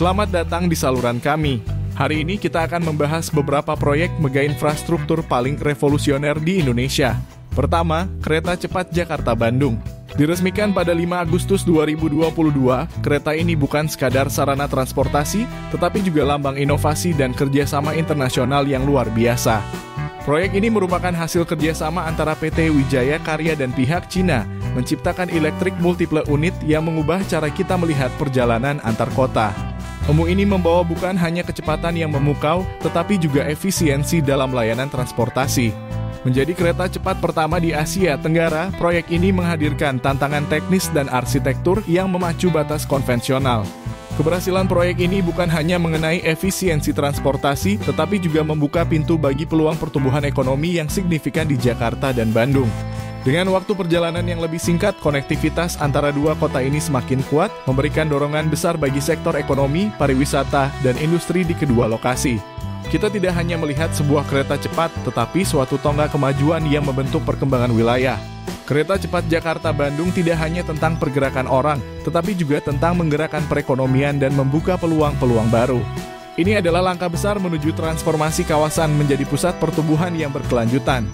Selamat datang di saluran kami. Hari ini kita akan membahas beberapa proyek mega infrastruktur paling revolusioner di Indonesia. Pertama, kereta cepat Jakarta-Bandung. Diresmikan pada 5 Agustus 2022, kereta ini bukan sekadar sarana transportasi, tetapi juga lambang inovasi dan kerjasama internasional yang luar biasa. Proyek ini merupakan hasil kerjasama antara PT Wijaya Karya dan pihak Cina, menciptakan elektrik multiple unit yang mengubah cara kita melihat perjalanan antar kota. EMU ini membawa bukan hanya kecepatan yang memukau, tetapi juga efisiensi dalam layanan transportasi. Menjadi kereta cepat pertama di Asia Tenggara, proyek ini menghadirkan tantangan teknis dan arsitektur yang memacu batas konvensional. Keberhasilan proyek ini bukan hanya mengenai efisiensi transportasi, tetapi juga membuka pintu bagi peluang pertumbuhan ekonomi yang signifikan di Jakarta dan Bandung. Dengan waktu perjalanan yang lebih singkat, konektivitas antara dua kota ini semakin kuat, memberikan dorongan besar bagi sektor ekonomi, pariwisata, dan industri di kedua lokasi. Kita tidak hanya melihat sebuah kereta cepat, tetapi suatu tonggak kemajuan yang membentuk perkembangan wilayah. Kereta cepat Jakarta-Bandung tidak hanya tentang pergerakan orang, tetapi juga tentang menggerakkan perekonomian dan membuka peluang-peluang baru. Ini adalah langkah besar menuju transformasi kawasan menjadi pusat pertumbuhan yang berkelanjutan.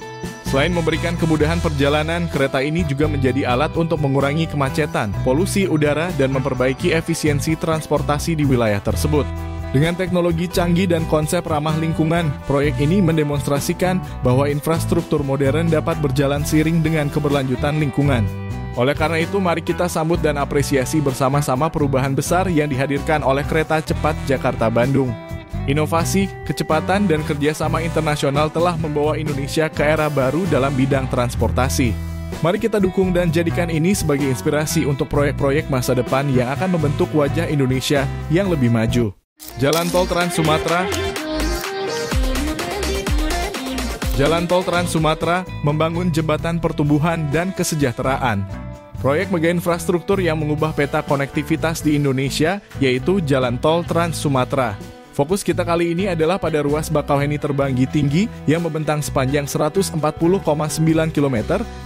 Selain memberikan kemudahan perjalanan, kereta ini juga menjadi alat untuk mengurangi kemacetan, polusi udara, dan memperbaiki efisiensi transportasi di wilayah tersebut. Dengan teknologi canggih dan konsep ramah lingkungan, proyek ini mendemonstrasikan bahwa infrastruktur modern dapat berjalan seiring dengan keberlanjutan lingkungan. Oleh karena itu, mari kita sambut dan apresiasi bersama-sama perubahan besar yang dihadirkan oleh kereta cepat Jakarta-Bandung. Inovasi, kecepatan, dan kerjasama internasional telah membawa Indonesia ke era baru dalam bidang transportasi. Mari kita dukung dan jadikan ini sebagai inspirasi untuk proyek-proyek masa depan yang akan membentuk wajah Indonesia yang lebih maju. Jalan Tol Trans Sumatera. Jalan Tol Trans Sumatera membangun jembatan pertumbuhan dan kesejahteraan. Proyek mega infrastruktur yang mengubah peta konektivitas di Indonesia, yaitu Jalan Tol Trans Sumatera. Fokus kita kali ini adalah pada ruas Bakauheni Terbanggi Tinggi yang membentang sepanjang 140,9 km,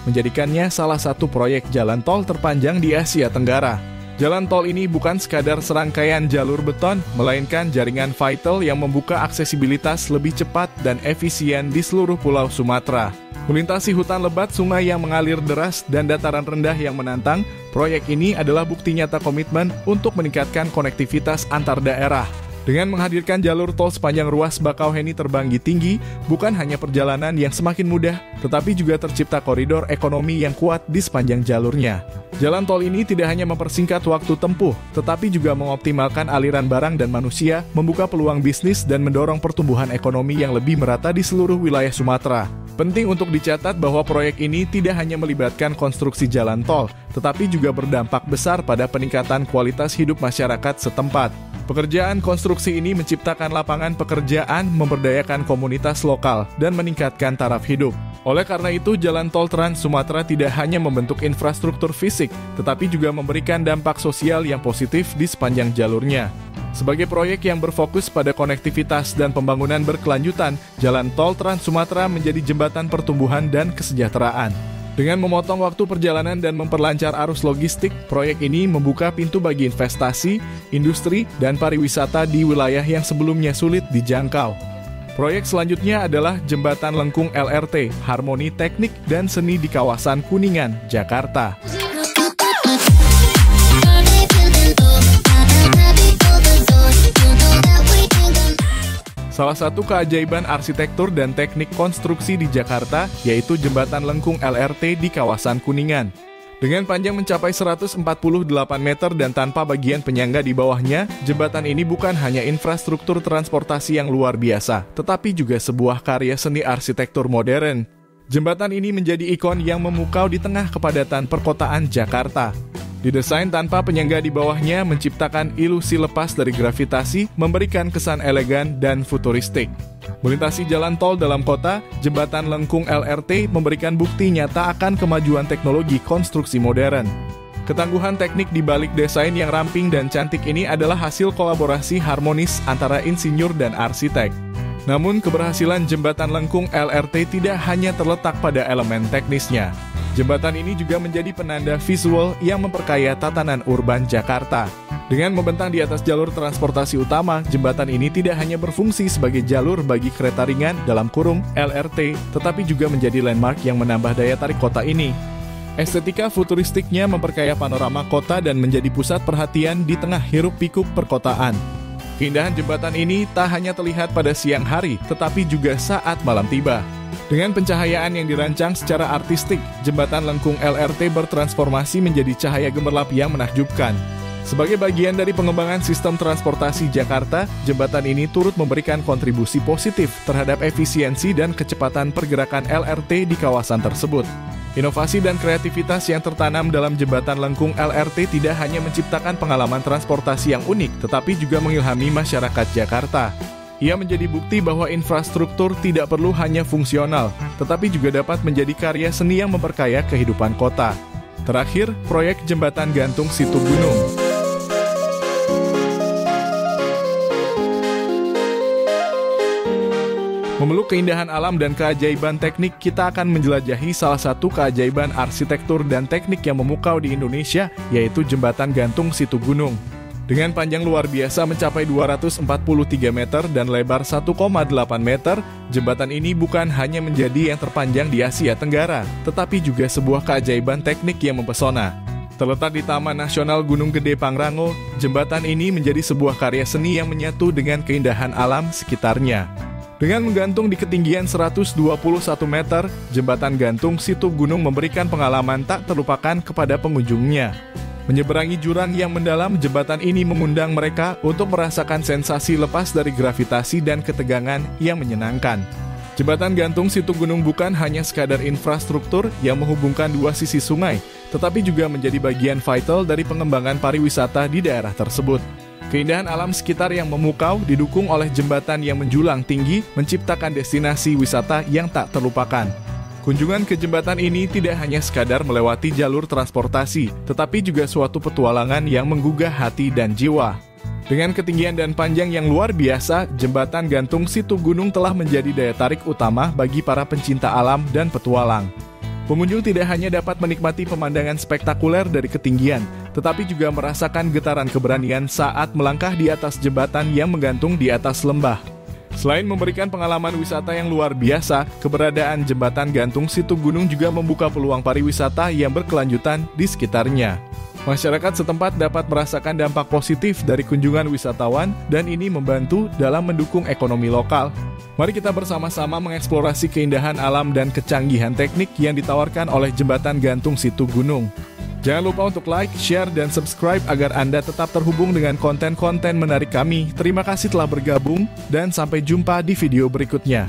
menjadikannya salah satu proyek jalan tol terpanjang di Asia Tenggara. Jalan tol ini bukan sekadar serangkaian jalur beton, melainkan jaringan vital yang membuka aksesibilitas lebih cepat dan efisien di seluruh pulau Sumatera. Melintasi hutan lebat, sungai yang mengalir deras, dan dataran rendah yang menantang, proyek ini adalah bukti nyata komitmen untuk meningkatkan konektivitas antar daerah. Dengan menghadirkan jalur tol sepanjang ruas Bakauheni Terbanggi Tinggi, bukan hanya perjalanan yang semakin mudah, tetapi juga tercipta koridor ekonomi yang kuat di sepanjang jalurnya. Jalan tol ini tidak hanya mempersingkat waktu tempuh, tetapi juga mengoptimalkan aliran barang dan manusia, membuka peluang bisnis, dan mendorong pertumbuhan ekonomi yang lebih merata di seluruh wilayah Sumatera. Penting untuk dicatat bahwa proyek ini tidak hanya melibatkan konstruksi jalan tol, tetapi juga berdampak besar pada peningkatan kualitas hidup masyarakat setempat. Pekerjaan konstruksi ini menciptakan lapangan pekerjaan, memberdayakan komunitas lokal, dan meningkatkan taraf hidup. Oleh karena itu, Jalan Tol Trans Sumatera tidak hanya membentuk infrastruktur fisik, tetapi juga memberikan dampak sosial yang positif di sepanjang jalurnya. Sebagai proyek yang berfokus pada konektivitas dan pembangunan berkelanjutan, Jalan Tol Trans Sumatera menjadi jembatan pertumbuhan dan kesejahteraan. Dengan memotong waktu perjalanan dan memperlancar arus logistik, proyek ini membuka pintu bagi investasi, industri, dan pariwisata di wilayah yang sebelumnya sulit dijangkau. Proyek selanjutnya adalah Jembatan Lengkung LRT, Harmoni Teknik dan Seni di kawasan Kuningan, Jakarta. Salah satu keajaiban arsitektur dan teknik konstruksi di Jakarta yaitu Jembatan Lengkung LRT di kawasan Kuningan. Dengan panjang mencapai 148 meter dan tanpa bagian penyangga di bawahnya, jembatan ini bukan hanya infrastruktur transportasi yang luar biasa, tetapi juga sebuah karya seni arsitektur modern. Jembatan ini menjadi ikon yang memukau di tengah kepadatan perkotaan Jakarta. Didesain tanpa penyangga di bawahnya menciptakan ilusi lepas dari gravitasi, memberikan kesan elegan dan futuristik. Melintasi jalan tol dalam kota, Jembatan Lengkung LRT memberikan bukti nyata akan kemajuan teknologi konstruksi modern. Ketangguhan teknik di balik desain yang ramping dan cantik ini adalah hasil kolaborasi harmonis antara insinyur dan arsitek. Namun, keberhasilan Jembatan Lengkung LRT tidak hanya terletak pada elemen teknisnya. Jembatan ini juga menjadi penanda visual yang memperkaya tatanan urban Jakarta. Dengan membentang di atas jalur transportasi utama, jembatan ini tidak hanya berfungsi sebagai jalur bagi kereta ringan (LRT), tetapi juga menjadi landmark yang menambah daya tarik kota ini. Estetika futuristiknya memperkaya panorama kota dan menjadi pusat perhatian di tengah hiruk-pikuk perkotaan. Keindahan jembatan ini tak hanya terlihat pada siang hari, tetapi juga saat malam tiba. Dengan pencahayaan yang dirancang secara artistik, jembatan lengkung LRT bertransformasi menjadi cahaya gemerlap yang menakjubkan. Sebagai bagian dari pengembangan sistem transportasi Jakarta, jembatan ini turut memberikan kontribusi positif terhadap efisiensi dan kecepatan pergerakan LRT di kawasan tersebut. Inovasi dan kreativitas yang tertanam dalam jembatan lengkung LRT tidak hanya menciptakan pengalaman transportasi yang unik, tetapi juga mengilhami masyarakat Jakarta. Ia menjadi bukti bahwa infrastruktur tidak perlu hanya fungsional, tetapi juga dapat menjadi karya seni yang memperkaya kehidupan kota. Terakhir, proyek Jembatan Gantung Situgunung. Memeluk keindahan alam dan keajaiban teknik, kita akan menjelajahi salah satu keajaiban arsitektur dan teknik yang memukau di Indonesia, yaitu Jembatan Gantung Situgunung. Dengan panjang luar biasa mencapai 243 meter dan lebar 1,8 meter, jembatan ini bukan hanya menjadi yang terpanjang di Asia Tenggara, tetapi juga sebuah keajaiban teknik yang mempesona. Terletak di Taman Nasional Gunung Gede Pangrango, jembatan ini menjadi sebuah karya seni yang menyatu dengan keindahan alam sekitarnya. Dengan menggantung di ketinggian 121 meter, Jembatan Gantung Situgunung memberikan pengalaman tak terlupakan kepada pengunjungnya. Menyeberangi jurang yang mendalam, jembatan ini mengundang mereka untuk merasakan sensasi lepas dari gravitasi dan ketegangan yang menyenangkan. Jembatan Gantung Situgunung bukan hanya sekadar infrastruktur yang menghubungkan dua sisi sungai, tetapi juga menjadi bagian vital dari pengembangan pariwisata di daerah tersebut. Keindahan alam sekitar yang memukau didukung oleh jembatan yang menjulang tinggi menciptakan destinasi wisata yang tak terlupakan. Kunjungan ke jembatan ini tidak hanya sekadar melewati jalur transportasi, tetapi juga suatu petualangan yang menggugah hati dan jiwa. Dengan ketinggian dan panjang yang luar biasa, Jembatan Gantung Situgunung telah menjadi daya tarik utama bagi para pencinta alam dan petualang. Pengunjung tidak hanya dapat menikmati pemandangan spektakuler dari ketinggian, tetapi juga merasakan getaran keberanian saat melangkah di atas jembatan yang menggantung di atas lembah. Selain memberikan pengalaman wisata yang luar biasa, keberadaan Jembatan Gantung Situgunung juga membuka peluang pariwisata yang berkelanjutan di sekitarnya. Masyarakat setempat dapat merasakan dampak positif dari kunjungan wisatawan dan ini membantu dalam mendukung ekonomi lokal. Mari kita bersama-sama mengeksplorasi keindahan alam dan kecanggihan teknik yang ditawarkan oleh Jembatan Gantung Situgunung. Jangan lupa untuk like, share, dan subscribe agar Anda tetap terhubung dengan konten-konten menarik kami. Terima kasih telah bergabung dan sampai jumpa di video berikutnya.